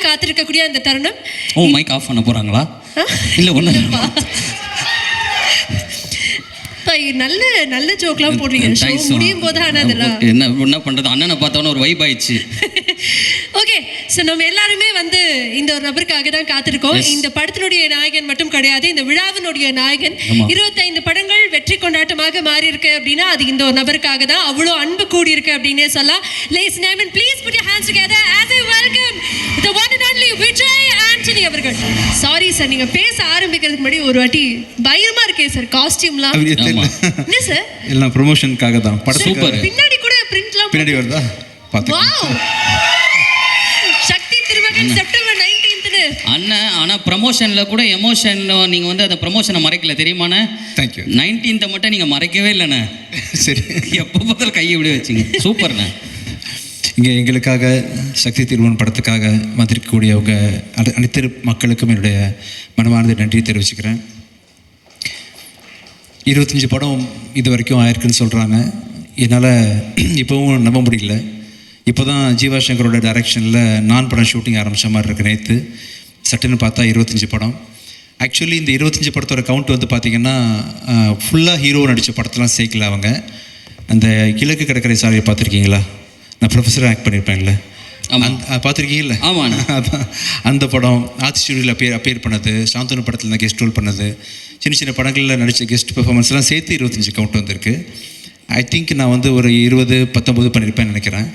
காத்திருக்கக்கூடிய அந்த தருணம். மைக் ஆஃப் பண்ண போகிறாங்களா? இல்லை ஒன்று நல்ல நல்ல ஜோக்லாம் போடுறீங்க. ஷோ முடியும் போது அதெல்லாம் என்ன பண்ணுறது, அண்ணனை பார்த்தோன்னா ஒரு வைப் ஆயிடுச்சு. ஓகே, ஸோ நம்ம எல்லாருமே வந்து இந்த ஒரு நபருக்காக தான் காத்திருக்கோம். இந்த படத்தினுடைய நாயகன் மட்டும் கிடையாது, இந்த விழாவினுடைய நாயகன். 25 படங்கள் வெற்றி கொண்டாட்டமாக மாறி இருக்கு அப்படின்னா அது இந்த ஒரு நபருக்காக தான். அவ்வளோ அன்பு கூடி இருக்கு அப்படின்னே சொல்லலாம். Ladies and gentlemen, please put your hands together as I welcome the one and only Vijay Antony அவர்கள். சாரி சார், நீங்க பேச ஆரம்பிக்கிறதுக்கு முன்னாடி ஒரு வாட்டி பயமா இருக்கே சார் காஸ்டியூம்லாம். என்ன சார்? எல்லாம் ப்ரமோஷனுக்காக தான். படம் சூப்பர். பின்னாடி கூட பிரிண்ட்லாம் பின்னாடி வருதா பாத்து. வாவ், சக்தி திருமகன் செப்டம்பர் 19th அண்ணன். ஆனால் ப்ரமோஷனில் கூட எமோஷனில் நீங்கள் வந்து அந்த ப்ரமோஷனை மறைக்கல தெரியுமாண்ணே? தேங்க்யூ. 19th மட்டும் நீங்கள் மறைக்கவே இல்லைண்ணே. சரி, எப்போ பார்த்தாலும் கையை விட வச்சிங்க. சூப்பர்ண்ணே. இங்கே எங்களுக்காக சக்தி திருமணம் படத்துக்காக வந்திருக்கக்கூடியவங்க அனைத்து மக்களுக்கும் என்னுடைய மனமார்ந்த நன்றி தெரிவிச்சுக்கிறேன். 25 படம் இது வரைக்கும் ஆயிருக்குன்னு சொல்கிறாங்க. என்னால் இப்போவும் நம்ப முடியல. இப்போ தான் ஜீவா சங்கரோட டைரக்ஷனில் நான் படம் ஷூட்டிங் ஆரம்பித்த மாதிரி இருக்குது. நேற்று சட்டுன்னு பார்த்தா 25 படம். ஆக்சுவலி இந்த 25 படத்தோட கவுண்ட் வந்து பார்த்திங்கன்னா ஃபுல்லாக ஹீரோ நடித்த படத்தெல்லாம் சேர்க்கல அவங்க. அந்த கிழக்கு கடற்கரை சாலையை பார்த்துருக்கீங்களா? நான் ப்ரொஃபஸராக ஆக்ட் பண்ணியிருப்பேன்ல, பார்த்துருக்கீங்கல்ல? ஆமாம். அதான் அந்த படம். ஆர்ட் ஸ்டுடியோவில் அப்பேர் பண்ணது, சாந்தனு படத்தில் நான் கெஸ்ட் ரோல் பண்ணது, சின்ன சின்ன படங்களில் நடித்த கெஸ்ட் பெர்ஃபார்மன்ஸ்லாம் சேர்த்து 25 கவுண்ட் வந்திருக்கு. ஐ திங்க் நான் வந்து ஒரு 20-19 பண்ணியிருப்பேன்னு நினைக்கிறேன்.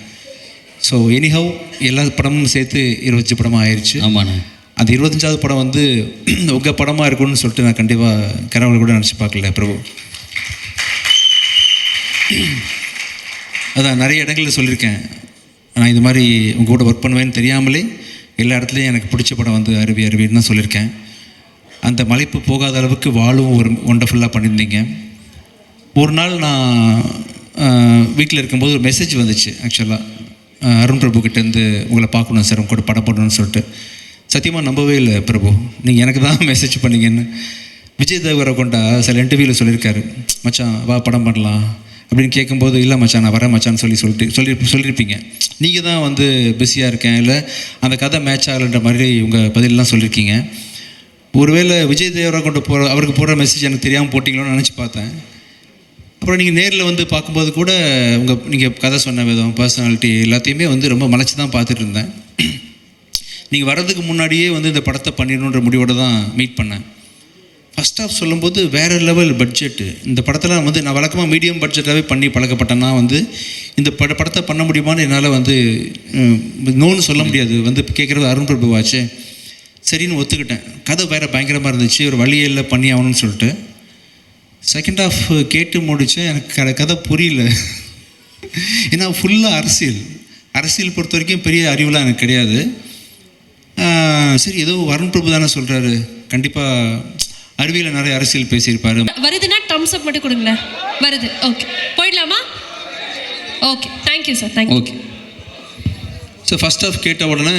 ஸோ எனிஹவ் எல்லா படமும் சேர்த்து 25 படமாக ஆயிடுச்சு. ஆமாண்ணே. அந்த 25வது படம் வந்து உங்கள் படமாக இருக்கும்னு சொல்லிட்டு நான் கண்டிப்பாக கனவுல கூட நினச்சி பார்க்கல பிரபு. அதான் நிறைய இடங்களில் சொல்லியிருக்கேன், நான் இது மாதிரி உங்கள் கூட ஒர்க் பண்ணுவேன்னு தெரியாமலே எல்லா இடத்துலையும் எனக்கு பிடிச்ச படம் வந்து அருவின்னு தான் சொல்லியிருக்கேன். அந்த மலைப்பு போகாத அளவுக்கு வாழும் ஒரு ஒண்டர்ஃபுல்லாக பண்ணியிருந்தீங்க. ஒரு நாள் நான் வீட்டில் இருக்கும்போது ஒரு மெசேஜ் வந்துச்சு. ஆக்சுவலாக அருண் பிரபு கிட்டேருந்து உங்களை பார்க்கணும் சார், உங்க கூட படம் பண்ணணும்னு சொல்லிட்டு. சத்தியமாக நம்பவே இல்லை பிரபு, நீங்கள் எனக்கு தான் மெசேஜ் பண்ணீங்கன்னு. விஜய் தேவரகொண்டா சில இன்டர்வியூவில் சொல்லியிருக்காரு, மச்சான் வா படம் பண்ணலாம் அப்படின்னு கேட்கும்போது, இல்லை மச்சான் நான் வரேன் மச்சான்னு சொல்லியிருப்பீங்க. நீங்கள் தான் வந்து பிஸியாக இருக்கேன், இல்லை அந்த கதை மேட்ச் ஆகலைன்ற மாதிரி உங்கள் பதிலெலாம் சொல்லியிருக்கீங்க. ஒருவேளை விஜய் தேவரகொண்ட அவருக்கு போடுற மெசேஜ் எனக்கு தெரியாமல் போட்டிங்களோன்னு நினச்சி பார்த்தேன். அப்புறம் நீங்கள் நேரில் வந்து பார்க்கும்போது கூட நீங்கள் கதை சொன்ன விதம், பர்சனாலிட்டி எல்லாத்தையுமே வந்து ரொம்ப மலைச்சி தான் பார்த்துட்டு இருந்தேன். நீங்கள் வர்றதுக்கு முன்னாடியே வந்து இந்த படத்தை பண்ணிடணுன்ற முடிவோடு தான் மீட் பண்ணேன். ஃபஸ்ட் ஆஃப் சொல்லும்போது வேறு லெவல் பட்ஜெட்டு. இந்த படத்தெல்லாம் வந்து நான் வழக்கமாக மீடியம் பட்ஜெட்டாகவே பண்ணி பழக்கப்பட்டேன்னா வந்து இந்த படத்தை பண்ண முடியுமான்னு என்னால் வந்து நோன்னு சொல்ல முடியாது. வந்து கேட்குறது அருண் பிரபுவாச்சு, சரின்னு ஒத்துக்கிட்டேன். கதை வேறு பயங்கரமாக இருந்துச்சு, ஒரு வழியில் பண்ணி ஆகணும்னு சொல்லிட்டு. செகண்ட் ஆஃப் கேட்டு முடித்தேன், எனக்கு கதை புரியல. ஏன்னா ஃபுல்லாக அரசியல் பொறுத்த வரைக்கும் பெரிய அறிவுலாம் எனக்கு கிடையாது. சரி ஏதோ அருண் பிரபு தானே சொல்கிறாரு, கண்டிப்பாக அறிவியல் நிறைய அரசியல் பேசியிருப்பாரு. வருதுன்னா டம்ஸ் அப் மட்டும் கொடுங்களேன். வருது, ஓகே போயிடலாமா? Okay, thank you sir, thank you. Okay. So first off கேட்ட உடனே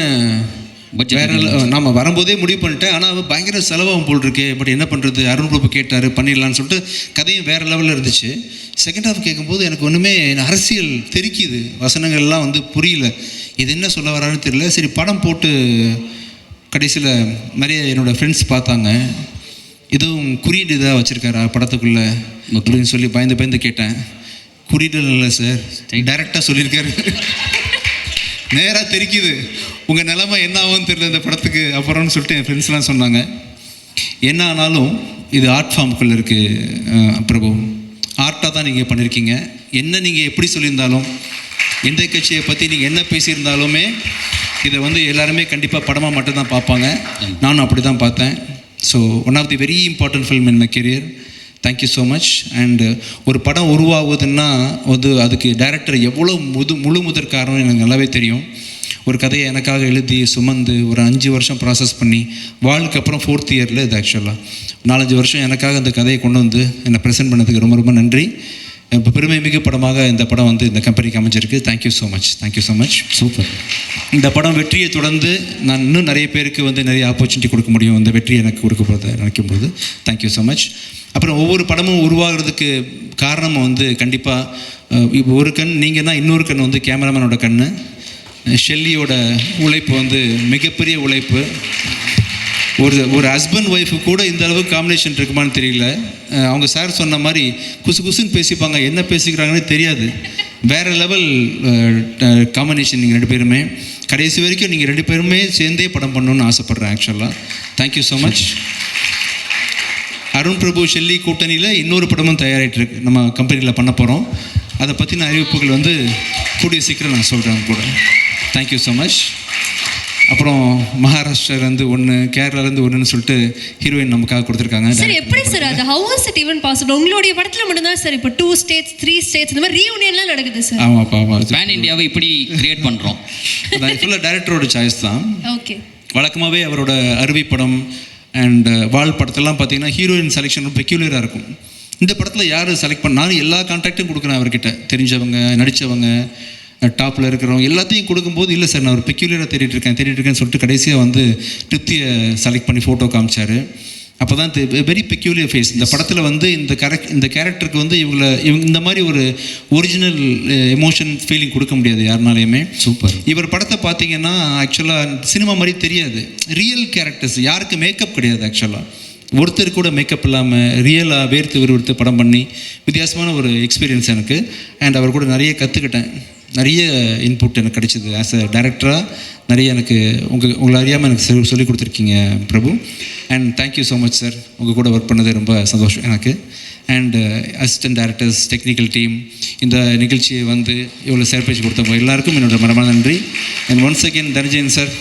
வேறு நாம் வரும்போதே முடிவு பண்ணிட்டேன். ஆனால் பயங்கர செலவாகும் போல் இருக்கு, பட் என்ன பண்ணுறது, அருண் பிரபு கேட்டார் பண்ணிடலான்னு சொல்லிட்டு கதையும் வேறு லெவலில் இருந்துச்சு. செகண்ட் ஹாஃப் கேட்கும்போது எனக்கு ஒன்றுமே அரசியல் தெரிக்குது, வசனங்கள்லாம் வந்து புரியல, இது என்ன சொல்ல வரான்னு தெரியல. சரி படம் போட்டு கடைசியில் நிறைய என்னோடய ஃப்ரெண்ட்ஸ் பார்த்தாங்க, எதுவும் குறியீடு இதாக வச்சுருக்காரா படத்துக்குள்ளே அப்படின்னு சொல்லி பயந்து கேட்டேன். குறியீடு இல்லை சார், டைரெக்டாக சொல்லியிருக்காரு. நேராக தெரிக்குது, உங்கள் நிலைமை என்ன ஆகும்னு தெரியல இந்த படத்துக்கு அப்புறம்னு சொல்லிட்டு என் ஃப்ரெண்ட்ஸ்லாம் சொன்னாங்க. என்ன ஆனாலும் இது ஆர்ட் ஃபார்முக்குள்ளே இருக்குது பிரபு, ஆர்ட்டாக தான் நீங்கள் பண்ணியிருக்கீங்க. என்ன நீங்கள் எப்படி சொல்லியிருந்தாலும், எந்த கட்சியை பற்றி நீங்கள் என்ன பேசியிருந்தாலுமே இதை வந்து எல்லாருமே கண்டிப்பாக படமாக மட்டும்தான் பார்ப்பாங்க. நானும் அப்படி தான் பார்த்தேன். So one of the very important film in my career. Thank you so much. And ஒரு படம் உருவாகுதுன்னா வந்து அதுக்கு டைரக்டர் எவ்வளோ முழு முதற் காரணம் எனக்கு நல்லாவே தெரியும். ஒரு கதையை எனக்காக எழுதி சுமந்து ஒரு 5 வருஷம் ப்ராசஸ் பண்ணி வாழ்க்கை அப்புறம் 4th இயரில் இது ஆக்சுவலாக 4-5 வருஷம் எனக்காக அந்த கதையை கொண்டு வந்து என்னை ப்ரெசென்ட் பண்ணதுக்கு ரொம்ப ரொம்ப நன்றி. இப்போ பெருமை மிகு படமாக இந்த படம் வந்து இந்த கம்பெனிக்கு அமைஞ்சிருக்கு. Thank you so much, thank you so much. Super. இந்த படம் வெற்றியை தொடர்ந்து நான் இன்னும் நிறைய பேருக்கு வந்து நிறைய ஆப்பர்ச்சுனிட்டி கொடுக்க முடியும், இந்த வெற்றி எனக்கு கொடுக்க போகிறத நினைக்கும்போது தேங்க்யூ ஸோ மச். அப்புறம் ஒவ்வொரு படமும் உருவாகிறதுக்கு காரணம் வந்து கண்டிப்பாக இப்போ ஒரு கண் நீங்கன்னா இன்னொரு கண் வந்து கேமராமேனோட கண், ஷெல்லியோட உழைப்பு வந்து மிகப்பெரிய உழைப்பு. ஒரு ஹஸ்பண்ட் ஒய்ஃபு கூட இந்த அளவுக்கு காம்பினேஷன் இருக்குமான்னு தெரியல. அவங்க சார் சொன்ன மாதிரி குசு குசுன்னு பேசிப்பாங்க, என்ன பேசிக்கிறாங்கன்னு தெரியாது. வேறு லெவல் காம்பினேஷன் நீங்கள் 2 பேருமே. கடைசி வரைக்கும் நீங்கள் 2 பேருமே சேர்ந்தே படம் பண்ணணுன்னு ஆசைப்பட்றேன் ஆக்சுவலாக. Thank you so much. Arun Prabhu Shelly கூட்டணியில் இன்னொரு படமும் தயாராகிட்டு இருக்கு, நம்ம கம்பெனியில் பண்ண போகிறோம். அதை பற்றின அறிவிப்புகள் வந்து கூடிய சீக்கிரம் நான் சொல்கிறேன் கூட. Thank you so much. அப்புறம் மகாராஷ்டிராலேருந்து 1, கேரளாலேருந்து 1ன்னு சொல்லிட்டு ஹீரோயின் நமக்காக கொடுத்துருக்காங்க. சார் எப்படி சார் அது how was it even possible? உங்களுடைய படத்தில் மட்டும்தான் சார் இப்போ 2 states 3 states இந்த மாதிரி ரீயூனியன்லாம் நடக்குது சார். ஆமாப்பா, ஆமாம். பேன் இந்தியாவை இப்படி கிரியேட் பண்ணுறோம். ஃபுல்லாக டைரக்டரோட சாய்ஸ் தான். ஓகே. வழக்கமாகவே அவரோட அருவி படம் அண்ட் வால் படத்தெல்லாம் பார்த்தீங்கன்னா ஹீரோயின் செலெக்ஷன் பெக்யூலராக இருக்கும். இந்த படத்தில் யார் செலக்ட் பண்ண, நானும் எல்லா கான்டாக்டும் கொடுக்குறேன் அவர்கிட்ட, தெரிஞ்சவங்க, நடித்தவங்க, டாப்பில் இருக்கிறவங்க எல்லாத்தையும் கொடுக்கும்போது, இல்லை சார் நான் ஒரு பெக்யூலராக தேடிட்டு இருக்கேன்னு சொல்லிட்டு கடைசியாக வந்து திருப்தியை செலக்ட் பண்ணி ஃபோட்டோ காமிச்சார். அப்போ தான் வெரி பெக்யூலியர் ஃபேஸ் இந்த படத்தில் வந்து இந்த கேரக்டருக்கு வந்து இவங்க இந்த மாதிரி ஒரு ஒரிஜினல் எமோஷன் ஃபீலிங் கொடுக்க முடியாது யாருனாலையுமே. சூப்பர். இவர் படத்தை பார்த்தீங்கன்னா ஆக்சுவலாக சினிமா மாதிரி தெரியாது, ரியல் கேரக்டர்ஸ், யாருக்கு மேக்கப் கிடையாது ஆக்சுவலாக. ஒருத்தர் கூட மேக்கப் இல்லாமல் ரியலாக வேர்த்து விறுவிறுத்து படம் பண்ணி வித்தியாசமான ஒரு எக்ஸ்பீரியன்ஸ் எனக்கு. அண்ட் அவர் கூட நிறைய கற்றுக்கிட்டேன், நிறைய இன்புட் எனக்கு கிடைச்சிது. ஆஸ் அ டைரக்டராக நிறைய எனக்கு உங்களை அறியாமல் எனக்கு சொல்லிக் கொடுத்துருக்கீங்க Prabhu. And thank you so much sir, உங்கள் கூட ஒர்க் பண்ணது ரொம்ப சந்தோஷம் எனக்கு. And assistant directors, technical team, இந்த நிகழ்ச்சியை வந்து இவ்வளோ சர்ப்ரைஸ் கொடுத்தவங்க எல்லாருக்கும் என்னோட மனமான நன்றி. And once again Dhananjayan sir,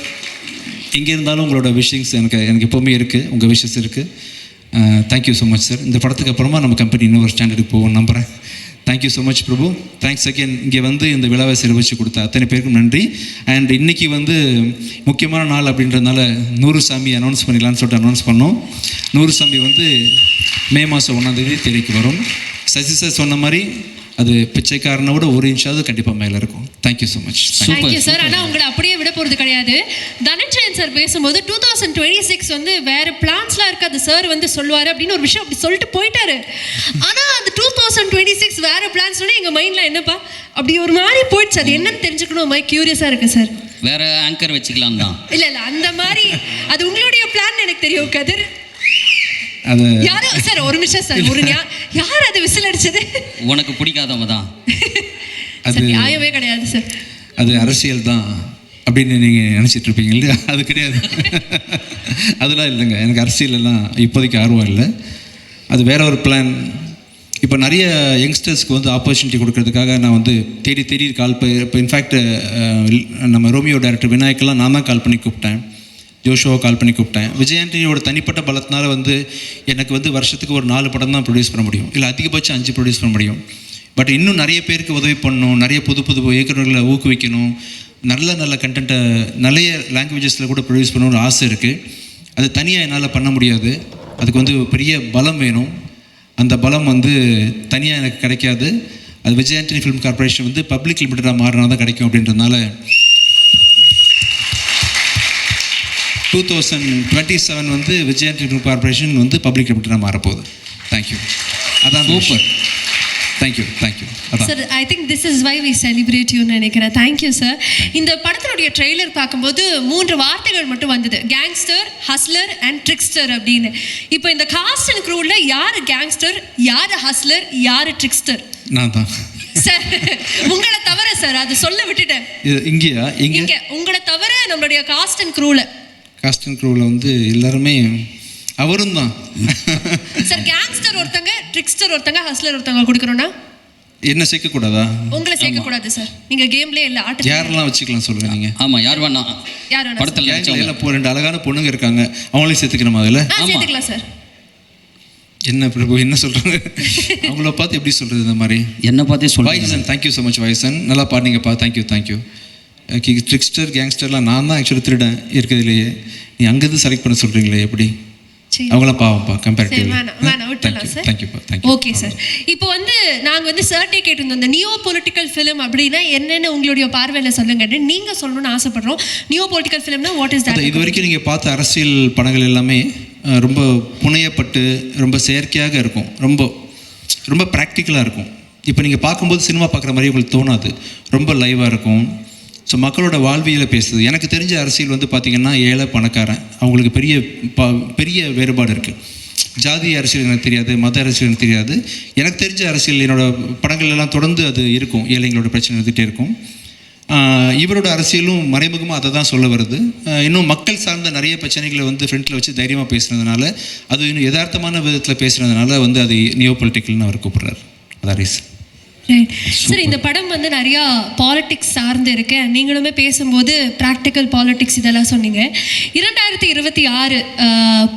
எங்கே இருந்தாலும் உங்களோட விஷயங்ஸ் எனக்கு எப்போவுமே இருக்குது, உங்கள் விஷஸ் இருக்குது. Thank you so much sir. இந்த படத்துக்கு அப்புறமா நம்ம கம்பெனி இன்னொரு ஸ்டாண்டர்டுக்கு போவோம்னு நம்புகிறேன். Thank you so much Prabhu. Thanks again. இங்கே வந்து இந்த விழாவை சிறப்பிச்சு கொடுத்த அத்தனை பேருக்கும் நன்றி. அண்ட் இன்றைக்கி வந்து முக்கியமான நாள் அப்படின்றதுனால 100 சாமி அனௌன்ஸ் பண்ணிடலான்னு சொல்லிட்டு அனௌன்ஸ் பண்ணோம். 100 சாமி வந்து மே மாதம் 1ஆம் தேதி திரைக்கு வரும். சசி சார் சொன்ன மாதிரி அது பிச்சைக்காரனை விட 1 இன்ச்சாவது கண்டிப்பாக மேலே இருக்கும். Thank you so much. Thank you sir. ஆனால் உங்களை அப்படியே விட போகிறது கிடையாது. தனஞ்சயன் சார் பேசும்போது 2026 வந்து வேறு பிளான்ஸ்லாம் இருக்காது சார் வந்து சொல்லுவார் அப்படின்னு ஒரு விஷயம் அப்படி சொல்லிட்டு போயிட்டாரு. ஆனால் அந்த 2026 வேறு பிளான்ஸ் எங்கள் மைண்டில் என்னப்பா அப்படி ஒரு மாதிரி போயிடுச்சு. அது என்னன்னு தெரிஞ்சுக்கணும், மாதிரி க்யூரியஸாக இருக்குது சார். வேற ஆங்கர் வச்சுக்கலாம் தான். இல்லை அந்த மாதிரி அது உங்களுடைய பிளான் எனக்கு தெரியும் கதிர். அது யாரோ சார் ஒரு நிமிஷம் சார், யார் அது விசில் அடிச்சது? உனக்கு பிடிக்காதவங்க தான். அது நியாயமே கிடையாது சார். அது அரசியல் தான் அப்படின்னு நீங்கள் நினச்சிட்டு இருப்பீங்க இல்லையா? அது கிடையாது. அதெல்லாம் இல்லைங்க, எனக்கு அரசியலெல்லாம் இப்போதைக்கு ஆர்வம் இல்லை. அது வேற ஒரு பிளான். இப்போ நிறைய யங்ஸ்டர்ஸ்க்கு வந்து ஆப்பர்ச்சுனிட்டி கொடுக்கறதுக்காக நான் வந்து தேடி இப்போ இன்ஃபேக்ட் நம்ம ரோமியோ டைரக்டர் விநாயக்கெல்லாம் நான் தான் கால் பண்ணி கூப்பிட்டேன், ஜோஷோவை கால் பண்ணி கூப்பிட்டேன். விஜய் ஆண்டனியோட தனிப்பட்ட பலத்தினால வந்து எனக்கு வந்து வருஷத்துக்கு ஒரு 4 படம் தான் ப்ரொடியூஸ் பண்ண முடியும், இல்லை அதிகபட்சம் 5 ப்ரொடியூஸ் பண்ண முடியும். பட் இன்னும் நிறைய பேருக்கு உதவி பண்ணணும், நிறைய புது இயக்குநர்களை ஊக்குவிக்கணும், நல்ல கண்டென்ட்டை நிறைய லாங்குவேஜஸில் கூட ப்ரொடியூஸ் பண்ணணும்னு ஆசை இருக்குது. அது தனியாக என்னால் பண்ண முடியாது. அதுக்கு வந்து பெரிய பலம் வேணும். அந்த பலம் வந்து தனியாக எனக்கு கிடைக்காது. அது விஜய் ஆண்டனி ஃபிலிம் கார்பரேஷன் வந்து பப்ளிக் லிமிட்டடாக மாறினா தான் கிடைக்கும். அப்படின்றதுனால 2027 வந்து விஜய் ஆண்டனி ஃபிலிம் கார்பரேஷன் வந்து பப்ளிக் லிமிட்டடாக மாறப்போகுது. தேங்க்யூ. அதான் super. Thank you. Sir, I think this is why we celebrate யூன்னு நினைக்கிறேன். Thank you sir. இந்த படத்தினுடைய ட்ரெய்லர் பார்க்கும்போது 3 வார்த்தைகள் மட்டும் வந்தது, கேங்ஸ்டர், ஹஸ்லர் அண்ட் ட்ரிக்ஸ்டர் அப்படின்னு. இப்போ இந்த காஸ்ட் அண்ட் க்ரூவில் யார் கேங்ஸ்டர், யார் ஹஸ்லர், யார் ட்ரிக்ஸ்டர்? நான் தான் சார். உங்களை தவிர சார், அது சொல்ல விட்டுட்டேன். இங்கேயா? இங்கே உங்களை தவிர நம்மளுடைய காஸ்ட் அண்ட் க்ரூவில் வந்து எல்லாருமே அவரும் தான் சார். கேங்ஸ்டர் ஒருத்தங்க, ட்ரிக்ஸ்டர் ஒருத்தங்க, ஹஸ்லர் ஒருத்தங்க கொடுக்கணும்னா என்ன சேர்க்கக்கூடாதா? உங்களை சேர்க்கக்கூடாது சார். நீங்கள் கேம்லேயே இல்லை, ஆட்ட யாரெல்லாம் வச்சுக்கலாம் சொல்லுங்க நீங்கள். ஆமாம், யார் வேணா படத்தில் எல்லாம் 2 அழகான பொண்ணுங்க இருக்காங்க, அவங்களையும் சேர்த்துக்கணுமா அதில்? சேர்த்துக்கலாம் சார். என்ன பிரபு என்ன சொல்கிறாங்க? அவங்கள பார்த்து எப்படி சொல்கிறது இந்த மாதிரி? என்ன பார்த்தே சொல்லுங்க. வாய்சன், தேங்க்யூ ஸோ மச் வாய்சன், நல்லா பாடினீங்கப்பா. தேங்க்யூ. ட்ரிக்ஸ்டர் கேங்ஸ்டர்லாம் நான் தான் ஆக்சுவலி திருடன் இருக்கிறதுலையே. நீ அங்கேருந்து செலக்ட் பண்ண சொல்கிறீங்களே எப்படி? அவங்களாம் பாவம்ப்பா கம்பேரிட்டிவ்லி. Okay sir. இப்போ வந்து நாங்கள் வந்து சார்ட்டே கேட்டிருந்தோம், இந்த நியோ பொலிட்டிக்கல் ஃபிலிம் அப்படின்னா என்னென்னு உங்களுடைய பார்வையில் சொல்லுங்க. நீங்கள் சொல்லணும்னு ஆசைப்படுறோம். நியோ பொலிட்டிக்கல் ஃபிலிம்னா வாட் இஸ் தட்? இது வரைக்கும் நீங்கள் பார்த்த அரசியல் படங்கள் எல்லாமே ரொம்ப புனையப்பட்டு ரொம்ப செயற்கையாக இருக்கும், ரொம்ப ப்ராக்டிக்கலாக இருக்கும். இப்போ நீங்கள் பார்க்கும்போது சினிமா பார்க்குற மாதிரி உங்களுக்கு தோணாது. ரொம்ப லைவாக இருக்கும், ஸோ மக்களோட வாழ்வியலை பேசுது. எனக்கு தெரிஞ்ச அரசியல் வந்து பார்த்திங்கன்னா ஏழை பணக்காரன் அவங்களுக்கு பெரிய வேறுபாடு இருக்குது. ஜாதி அரசியல் எனக்கு தெரியாது, மத அரசியல் எனக்கு தெரியாது. எனக்கு தெரிஞ்ச அரசியல் என்னோடய படங்கள்லாம் தொடர்ந்து அது இருக்கும், ஏழைங்களோட பிரச்சனை இருந்துகிட்டே இருக்கும். இவரோட அரசியலும் மறைமுகமாக அதை தான் சொல்ல வருது. இன்னும் மக்கள் சார்ந்த நிறைய பிரச்சனைகளை வந்து ஃப்ரண்ட்டில் வச்சு தைரியமாக பேசுனதுனால, அது இன்னும் யதார்த்தமான விதத்தில் பேசுனதுனால வந்து அது நியோ பொலிட்டிக்கல்னு அவர் கூப்பிட்றாரு. அதான் ரீசன். சார், இந்த படம் வந்து நிறையா பாலிடிக்ஸ் சார்ந்து இருக்கு. நீங்களுமே பேசும்போது ப்ராக்டிக்கல் பாலிடிக்ஸ் இதெல்லாம் சொன்னீங்க. 2026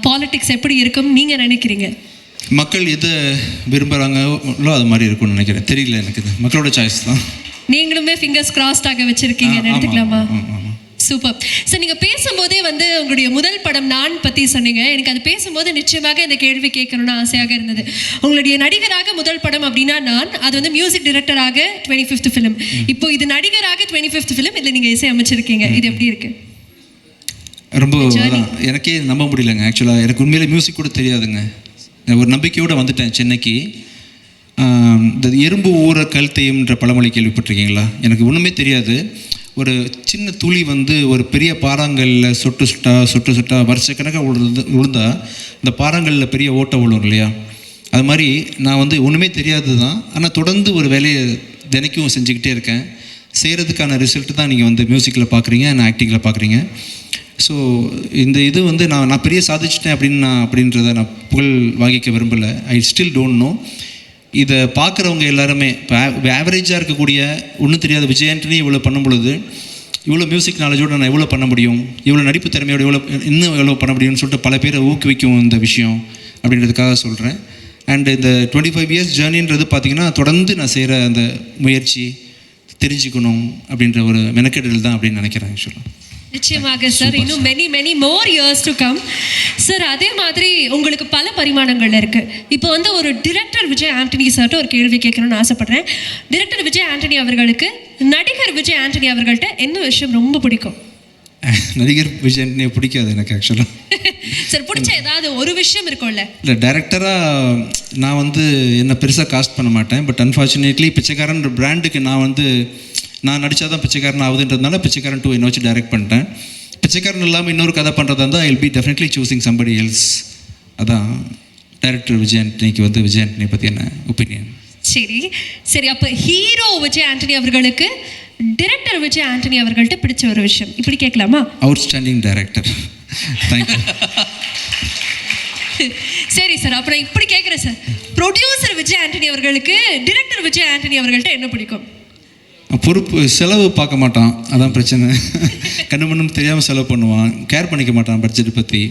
பாலிடிக்ஸ் எப்படி இருக்கும் நீங்கள் நினைக்கிறீங்க? மக்கள் எதை விரும்புகிறாங்களோ அது மாதிரி இருக்கும்னு நினைக்கிறேன். தெரியல, எனக்கு இது மக்களோட சாய்ஸ் தான். நீங்களுமே ஃபிங்கர்ஸ் கிராஸ்டாக வச்சுருக்கீங்கன்னு எடுத்துக்கலாமா? Super sir. நீங்கள் பேசும்போதே வந்து உங்களுடைய முதல் படம் நான் பற்றி சொன்னீங்க. எனக்கு அது பேசும்போது நிச்சயமாக இந்த கேள்வி கேட்கணும்னு ஆசையாக இருந்தது. உங்களுடைய நடிகராக முதல் படம் அப்படின்னா நான், அது வந்து மியூசிக் டைரக்டராக 25th ஃபிலிம். இப்போ இது நடிகராக 25th ஃபிலிம், இதில் நீங்கள் இசை அமைச்சிருக்கீங்க. இது எப்படி இருக்கு? ரொம்ப எனக்கே நம்ப முடியலங்க. ஆக்சுவலாக எனக்கு உண்மையிலே மியூசிக் கூட தெரியாதுங்க. ஒரு நம்பிக்கையோடு வந்துட்டேன் சென்னைக்கு. இந்த எறும்பு ஊற கழுத்தையும்ன்ற பழமொழி கேள்விப்பட்டிருக்கீங்களா? எனக்கு ஒன்றுமே தெரியாது. ஒரு சின்ன துளி வந்து ஒரு பெரிய பாறாங்கல்லில் சொட்டு சொட்டா வருஷக்கணக்காக விழுந்தா இந்த பாறாங்கல்லில் பெரிய ஓட்டை விழும் இல்லையா? அது மாதிரி நான் வந்து ஒன்றுமே தெரியாது தான். ஆனால் தொடர்ந்து ஒரு வேலையை தினைக்கும் செஞ்சுக்கிட்டே இருக்கேன். செய்கிறதுக்கான ரிசல்ட்டு தான் நீங்கள் வந்து மியூசிக்கில் பார்க்குறீங்க, நான் ஆக்டிங்கில் பார்க்குறீங்க. ஸோ இந்த இது வந்து நான் பெரிய சாதிச்சிட்டேன் அப்படின்றத நான் புகழ் வாங்கிக்க விரும்பலை. I still don't know. இதை பார்க்குறவங்க எல்லாருமே இப்போ ஆவரேஜாக இருக்கக்கூடிய ஒன்றும் தெரியாத விஜய் ஆண்டனி இவ்வளோ பண்ணும் பொழுது, இவ்வளோ மியூசிக் நாலேஜோடு நான் எவ்வளோ பண்ண முடியும், இவ்வளோ நடிப்பு திறமையோடு எவ்வளோ பண்ண முடியும்னு சொல்லிட்டு பல பேரை ஊக்குவிக்கும் இந்த விஷயம் அப்படின்றதுக்காக சொல்கிறேன். அண்ட் இந்த 25 இயர்ஸ் ஜேர்னின்றது பார்த்திங்கன்னா தொடர்ந்து நான் செய்கிற அந்த முயற்சி, தெரிஞ்சுக்கணும் அப்படின்ற ஒரு மெனக்கெடல் தான் அப்படின்னு நினைக்கிறேன் ஆக்சுவலாக. நிச்சயமாக சார், இன்னும் many more years to come sir. அதே மாதிரி உங்களுக்கு பல பரிமாணங்கள் இருக்குது. இப்போ வந்து ஒரு டிரெக்டர் விஜய் ஆண்டனி சார்ட்ட ஒரு கேள்வி கேட்கணும்னு ஆசைப்பட்றேன். டிரெக்டர் விஜய் ஆண்டனி அவர்களுக்கு நடிகர் விஜய் ஆண்டனி அவர்கள்ட்ட என்ன விஷயம் ரொம்ப பிடிக்கும்? நடிகர் விஜய் ஆண்டனியை பிடிக்காது எனக்கு ஆக்சுவலாக. சார், பிடிச்ச ஏதாவது ஒரு விஷயம் இருக்கும்ல? இல்லை, டேரக்டராக நான் வந்து என்ன பெருசாக காஸ்ட் பண்ண மாட்டேன். பட் அன்ஃபார்ச்சுனேட்லி பிச்சைக்காரன் பிராண்டுக்கு நான் நடித்தா தான் பிச்சைக்காரன் ஆகுதுன்றதுனால பிச்சைக்காரன் 2 என்ன வச்சு டைரக்ட் பண்ணிட்டேன். பிச்சைக்காரன் இல்லாமல் இன்னொரு கதை பண்ணுறதா இருந்தால் I will be definitely choosing somebody else. அதான் டைரக்டர் விஜய் ஆண்டனிக்கு வந்து விஜய் ஆண்டனி பற்றி என்ன ஒப்பீனியன். சரி அப்போ ஹீரோ விஜய் ஆண்டனி அவர்களுக்கு டைரக்டர் விஜய் ஆண்டனி அவர்கள்ட்ட பிடிச்ச ஒரு விஷயம் இப்படி கேட்கலாமா? Outstanding director. தேங்க்யூ. சரி சார், அப்போ நான் இப்படி கேட்குறேன் சார். ப்ரொடியூசர் விஜய் ஆண்டனி அவர்களுக்கு டைரக்டர் விஜய் ஆண்டனி அவர்கள்ட்ட என்ன பிடிக்கும்? பொறுப்பு, செலவு பார்க்க மாட்டான், அதான் பிரச்சனை. கண்ணு மண்ணும் தெரியாமல் செலவு பண்ணுவான், கேர் பண்ணிக்க மாட்டான், பட்ஜெட் பற்றி.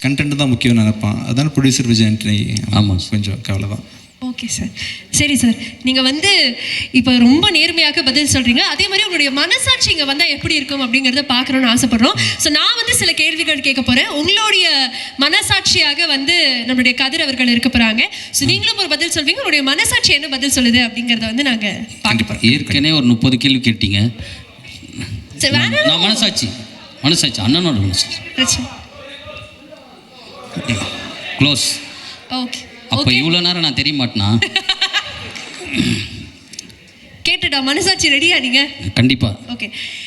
கண்டென்ட் தான் முக்கியம் நினைப்பான். அதான் ப்ரொடியூசர் விஜய் ஆண்டனி. ஆமாம், கொஞ்சம் கவலை தான். Okay sir. சரி சார், நீங்கள் வந்து இப்போ ரொம்ப நேர்மையாக பதில் சொல்கிறீங்க. அதே மாதிரி உங்களுடைய மனசாட்சி இங்கே வந்தால் எப்படி இருக்கும் அப்படிங்கிறத பார்க்கணுன்னு ஆசைப்பட்றோம். ஸோ நான் வந்து சில கேள்விகள் கேட்க போகிறேன். உங்களுடைய மனசாட்சியாக வந்து நம்மளுடைய கதிர் அவர்கள் இருக்க போகிறாங்க. ஸோ நீங்களும் ஒரு பதில் சொல்வீங்க. உங்களுடைய மனசாட்சி என்ன பதில் சொல்லுது அப்படிங்கிறத வந்து நாங்கள் பார்க்க போகிறோம். ஏற்கனவே ஒரு 30 கேள்வி கேட்டீங்க. சரி, நான் மனசாட்சி அண்ணனோட மனசாட்சி க்ளோஸ். ஓகே. அப்போ இவ்வளோ நேரம் நான் தெரிய மாட்டேனா? கேட்டுடா, மனசாட்சி ரெடியா நீங்க? கண்டிப்பா. ஓகே.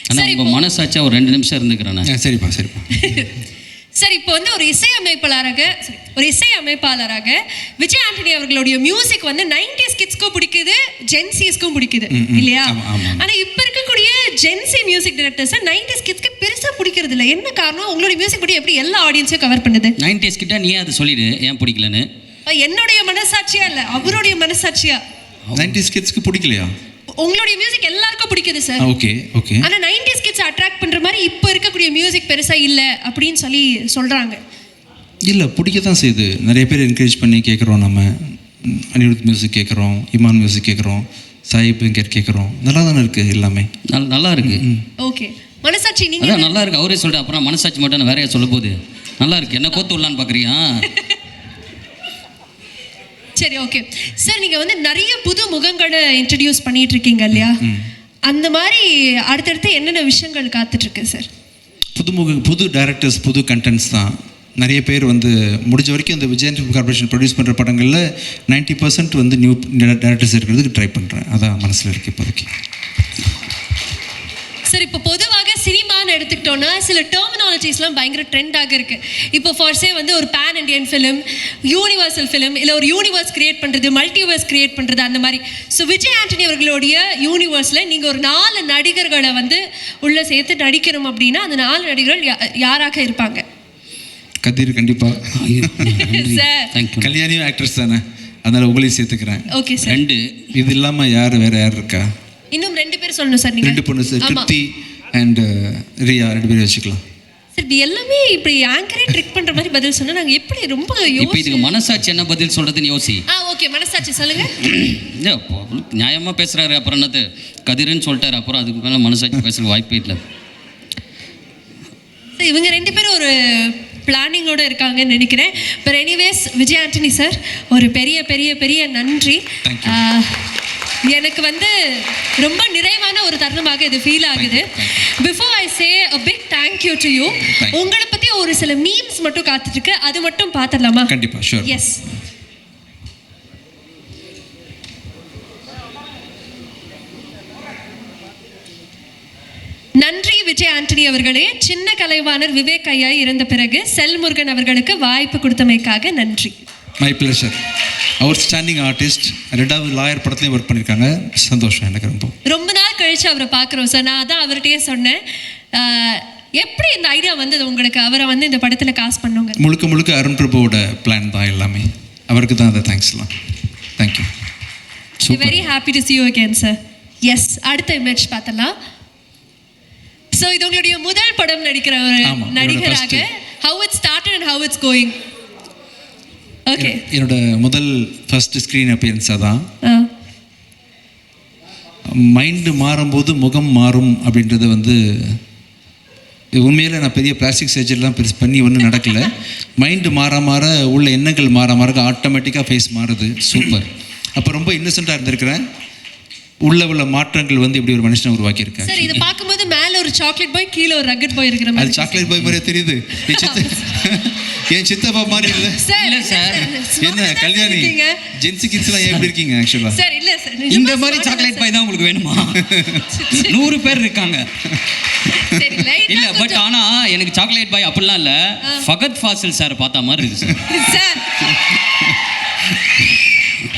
ஆனா உங்க மனசாட்சியா ஒரு 2 நிமிஷம் இருந்துக்கிறேன் நான். சரிப்பா. சரி, இப்போ வந்து ஒரு இசையமைப்பாளராக விஜய் ஆண்டனி அவர்களுடைய மியூசிக் வந்து 90s கிட்ஸ்க்கும் பிடிக்குது, ஜென்சிஸ்க்கும் பிடிக்குது இல்லையா? ஆனா இப்போ இருக்கக்கூடிய ஜென்சி மியூசிக் டைரக்டர்ஸ் 90s கிட்ஸ்க்கு பெருசா பிடிக்கிறது இல்லை. என்ன காரணம்? உங்களுடைய மியூசிக் படி எப்படி எல்லா ஆடியன்ஸையும் கவர் பண்ணுது? 90s கிட்ட நீ அதை சொல்லிடு, ஏன் பிடிக்கலன்னு. என்னுடைய மனசாட்சியா இல்ல, அவருடைய மனசாட்சியா? 90s கிட்ஸ்க்கு பிடிக்கலையா? உங்களுடைய மியூசிக் எல்லாருக்கும் பிடிக்குது சார். ஓகே. ஆனா 90s கிட்ஸ் அட்ராக்ட் பண்ற மாதிரி இப்போ இருக்கக்கூடிய மியூசிக் பெருசா இல்ல அப்படின்னு சொல்லி சொல்றாங்க. இல்லை, பிடிக்க தான் செய்யுது. நிறைய பேர் என்கரேஜ் பண்ணி கேட்குறோம். நம்ம அனிருத் மியூசிக் கேட்குறோம், இமான் மியூசிக் கேட்குறோம், சாயிப் கேட்குறோம். நல்லா தானே இருக்குது, எல்லாமே நல்லா இருக்கு. ஓகே. மனசாட்சி நீங்க அதான் நல்லா இருக்கு. அவரே சொல்லிட்டு அப்புறம் மனசாட்சி மட்டும் வேறையா சொல்ல போகுது. நல்லா இருக்கு. என்ன கோத்து விடலான்னு பார்க்குறியா? சரி, ஓகே சார். நீங்கள் வந்து நிறைய புது முகங்களை இன்ட்ரடியூஸ் பண்ணிட்டு இருக்கீங்க இல்லையா? அந்த மாதிரி அடுத்தடுத்து என்னென்ன விஷயங்கள் காத்துட்ருக்கு சார்? புது டைரக்டர்ஸ், புது கண்டென்ட்ஸ் தான். நிறைய பேர் வந்து முடிஞ்ச வரைக்கும் இந்த விஜய் கார்பரேஷன் ப்ரொடியூஸ் பண்ணுற படங்களில் 90% வந்து நியூ டைரக்டர்ஸ் இருக்கிறதுக்கு ட்ரை பண்ணுறேன். அதான் மனசில் இருக்குது இப்போதைக்கு. சார் இப்போ பொதுவாக சினிமான்னு எடுத்துக்கிட்டோம்னா சில டெர்மினாலஜிஸ்லாம் பயங்கர ட்ரெண்டாக இருக்கு. இப்போ ஃபார்ஸே வந்து ஒரு pan Indian film, universal film, இல்லை ஒரு யூனிவர்ஸ் கிரியேட் பண்ணுறது, மல்டிவர்ஸ் கிரியேட் பண்ணுறது, அந்த மாதிரி. ஸோ விஜய் ஆண்டனி அவர்களுடைய யூனிவர்ஸில் நீங்கள் ஒரு 4 நடிகர்களை வந்து உள்ளே சேர்த்து நடிக்கணும் அப்படின்னா அந்த 4 நடிகர்கள் யாராக இருப்பாங்க? கதிர் கண்டிப்பா. Sir thank you. கல்யாணியும் ஆக்ட்ரஸ் தானே, அதனால உங்களையும் சேர்த்துக்கிறேன். Okay sir. 2 இது இல்லாம வேற யார் இருக்கா? இன்னும் 2 பேர் சொல்லணும் சார். நீங்க 2 பொண்ணு சார், ஆமா. திருப்தி அண்ட் ரியா, 2 பேரும் வச்சுக்கலாம். சார் இது எல்லாமே இப்படி ஆங்கரே ட்ரிக் பண்ற மாதிரி பதில் சொன்னா நாங்க எப்படி ரொம்ப இப்போ இதுக்கு மனசாட்சி என்ன பதில் சொல்றதுன்னு யோசி. ஓகே, மனசாட்சி சொல்லுங்க. இல்ல, நியாயமா பேசுறாரு, அப்புறம் என்னது கதிர்னு சொல்லிட்டாரு, அப்புறம் அதுக்கு மேல மனசாட்சி பேசுற வாய்ப்பே இல்லை. இவங்க 2 பேரும் ஒரு பிளானிங்கோட இருக்காங்கன்னு நினைக்கிறேன். But anyways Vijay Antony sir, ஒரு பெரிய பெரிய பெரிய நன்றி. எனக்கு வந்து ரொம்ப நிறைவான ஒரு தருணமாக இது ஃபீல் ஆகுது. Before I say a big thank you to you, உங்களை பத்தி ஒரு சில மீம்ஸ் மட்டும் காத்துட்டு இருக்கு, அது மட்டும் பார்த்துடலாமா? கண்டிப்பா, ஷூர். எஸ். நன்றி விஜய் ஆண்டனி அவர்களே. சின்ன கலைவாணர் விவேக் ஐயா இறந்த பிறகு செல்முருகன் அவர்களுக்கு வாய்ப்பு கொடுத்தமைக்காக நன்றி. My pleasure. அவர் ஸ்டாண்டிங் ஆர்டிஸ்ட், 2வது லாயர் படத்துலையும் ஒர்க் பண்ணியிருக்காங்க. சந்தோஷம் எனக்கு ரொம்ப நாள் கழிச்சு அவரை பார்க்குறோம் சார். நான் அதான் அவர்கிட்டயே சொன்னேன், எப்படி இந்த ஐடியா வந்தது உங்களுக்கு அவரை வந்து இந்த படத்தில் காஸ்ட் பண்ணுங்க? முழுக்க முழுக்க அருண் பிரபுவோட பிளான் தான் எல்லாமே. அவருக்கு தான் அதை தேங்க்ஸ்லாம். Thank you. Very happy to see you again sir. Yes, அடுத்த இமேஜ் பார்த்தலாம். ஸோ இது உங்களுடைய முதல் படம் நடிக்கிற ஒரு நடிகராக, how it started and how it's going? Okay, என்னோட முதல் ஃபர்ஸ்ட் ஸ்க்ரீன் அப்பியரன்ஸாக தான். மைண்டு மாறும்போது முகம் மாறும் அப்படின்றது வந்து உண்மையில் நான் பெரிய பிளாஸ்டிக் சர்ஜரிலாம் பெருசு பண்ணி ஒன்றும் நடக்கலை. மைண்டு மாற உள்ள எண்ணங்கள் மாற ஆட்டோமேட்டிக்காக ஃபேஸ் மாறுது. சூப்பர். அப்போ ரொம்ப இன்னசென்ட்டாக இருந்திருக்கிறேன். உள்ள மாற்றங்கள் வந்து இப்படி ஒரு மனுஷனை உருவாக்கியிருக்கேன். சார் இதை பார்க்கும்போது மேலே ஒரு சாக்லேட் பாய், கீழே ஒரு ரக்கட் பாய் இருக்கிற மாதிரி. அது சாக்லேட் பாய் மாதிரியே தெரியுது. என் சித்தப்பா மாதிரி இல்லை சார். என்ன கல்யாணி ஜென்சி கிட்ஸ்லாம் எப்படி இருக்கீங்க? ஆக்சுவலாக சார் இல்லை சார், இந்த மாதிரி சாக்லேட் பாய் தான் உங்களுக்கு வேணுமா? 100 பேர் இருக்காங்க. இல்ல, பட் ஆனா எனக்கு சாக்லேட் பாய் அப்படிலாம் இல்ல, ஃபகத் ஃபாசில் சார் பார்த்த மாதிரி இருக்கு சார்.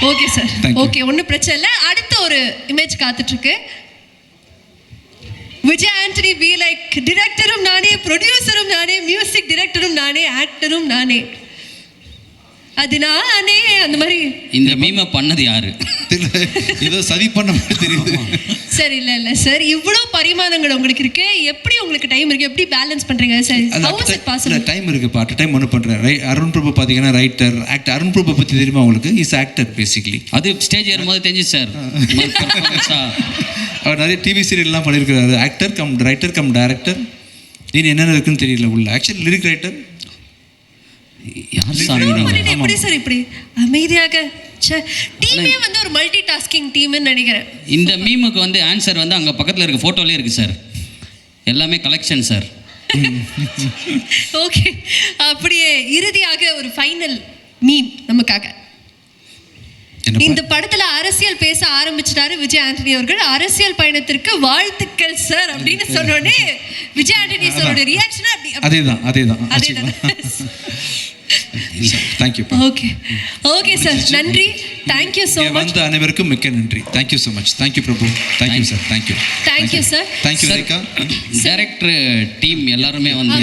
ஓகே சார், ஓகே, ஒன்றும் பிரச்சனை இல்லை. அடுத்த ஒரு இமேஜ் காத்துட்டு இருக்கு. விஜய் ஆண்டனி பி லைக் டிரெக்டரும் நானே, ப்ரொடியூசரும் நானே, மியூசிக் டிரெக்டரும் நானே, ஆக்டரும் நானே, அது நானே, அந்த மாதிரி. இந்த மீமை பண்ணது யாரு? ஏதோ சதி பண்ண மாதிரி தெரியுது சார். இல்லை சார், இவ்வளோ பரிமாணங்கள் உங்களுக்கு இருக்கு, எப்படி உங்களுக்கு டைம் இருக்கு, எப்படி பேலன்ஸ் பண்றீங்க sir? How is it possible? Time இருக்கு, பார்ட் டைம் ஒன்று பண்றேன். அருண் பிரபு பார்த்தீங்கன்னா ரைட்டர், ஆக்டர். அருண் பிரபு பற்றி தெரியுமா உங்களுக்கு? Is actor basically. அது ஸ்டேஜ் ஏறும்போது தெரிஞ்சு சார். அவர் நிறைய டிவி சீரியல்லாம் பண்ணியிருக்கிறாரு. Actor come writer cum director. இது என்னென்ன இருக்குன்னு தெரியல உள்ள. Actually lyric writer. எப்படி சார் இப்படி அமைதியாக? டீமே வந்து ஒரு மல்டி டாஸ்கிங் டீம்னு நினைக்கிறேன். இந்த மீமுக்கு வந்து ஆன்சர் வந்து அங்கே பக்கத்தில் இருக்க ஃபோட்டோலே இருக்கு சார். எல்லாமே கலெக்ஷன் சார். ஓகே, அப்படியே இறுதியாக ஒரு ஃபைனல் மீம் நமக்காக. இந்த படத்துல அரசியல் பேச ஆரம்பிச்சிட்டாரு விஜய் ஆண்டனி அவர்கள். அரசியல் பயணத்திற்கு வாழ்த்துக்கள் சார் அப்படின்னு சொன்னோடனே விஜய் ஆண்டனி சாரோட ரியாக்ஷன் அதேதான். தேங்க்யூ. ஓகே சார், நன்றி. Thank you so much. வந்த அனைவருக்கும் மிக்க நன்றி. Thank you so much. Thank you Prabhu. Thank you sir. Thank you sir. Thank you Rekha. Director team எல்லாருமே வந்து